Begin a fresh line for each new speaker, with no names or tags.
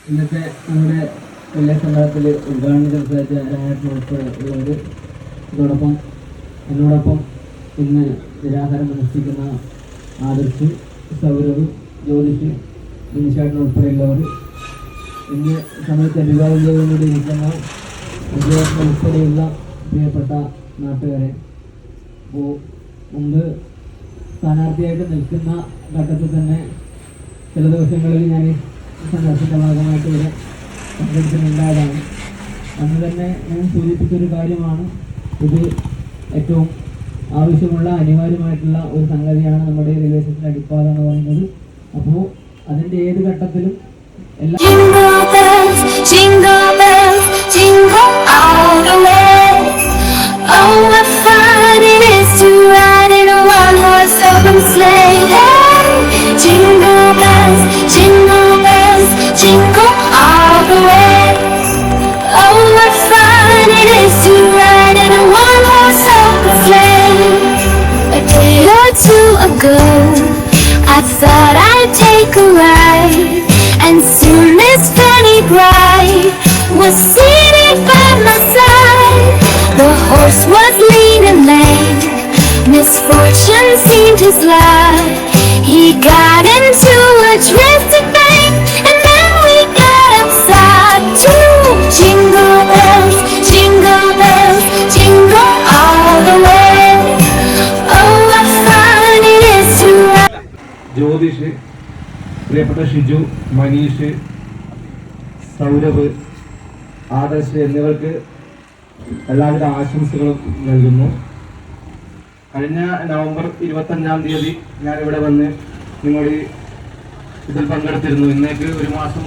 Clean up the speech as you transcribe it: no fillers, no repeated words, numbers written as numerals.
ഇന്നത്തെ നമ്മുടെ എല്ലാ സംഘത്തിൽ ഉദ്ഘാടനം ഉൾപ്പെടെയുള്ളവർ എന്നോടൊപ്പം ഇന്ന് നിരാഹാരം അനുഷ്ഠിക്കുന്ന ആദർശ്, സൗരവ്, ജ്യോതിഷ്, നിമിഷാട്ടൻ ഉൾപ്പെടെയുള്ളവർ, ഇന്ന് സമയത്ത് അഭിവാദം ചെയ്തുകൊണ്ട് ഇരിക്കുന്ന ഉദ്യോഗസ്ഥർ ഉൾപ്പെടെയുള്ള പ്രിയപ്പെട്ട നാട്ടുകാരെ, അപ്പോൾ മുമ്പ് സ്ഥാനാർത്ഥിയായിട്ട് നിൽക്കുന്ന ഘട്ടത്തിൽ തന്നെ ചില ദിവസങ്ങളിൽ ഞാൻ സന്ദർശനത്തിൻ്റെ ഭാഗമായിട്ട് ഇവിടെ പങ്കെടുത്തിട്ടുണ്ടായതാണ്. അന്ന് തന്നെ ഞാൻ സൂചിപ്പിച്ചൊരു കാര്യമാണ്, ഇത് ഏറ്റവും ആവശ്യമുള്ള അനിവാര്യമായിട്ടുള്ള ഒരു സംഗതിയാണ് നമ്മുടെ റിലേഷൻസിൻ്റെ അടിപ്പാത എന്ന് പറയുന്നത്. അപ്പോൾ അതിൻ്റെ ഏത് ഘട്ടത്തിലും എല്ലാ
jingle all the way. Oh, what fun it is to ride in a one-horse open sleigh. A day or two ago, I thought I'd take a ride, and soon Miss Fanny Bright was seated by my side. The horse was lean and lame, misfortune seemed his lot. He got into a drifted bank, and then we got upside too. Jingle bells, jingle all the way. Oh, what fun it is to ride.
Jyothish, പ്രിയപ്പെട്ട ഷിജു, മനീഷ്, സൗരവ്, ആദർശ് എന്നിവർക്ക് എല്ലാവിധ ആശംസകളും നൽകുന്നു. കഴിഞ്ഞ November 25 ഞാനിവിടെ വന്ന് നിങ്ങളുടെ ഇതിൽ പങ്കെടുത്തിരുന്നു. ഇന്നേക്ക് 1 മാസം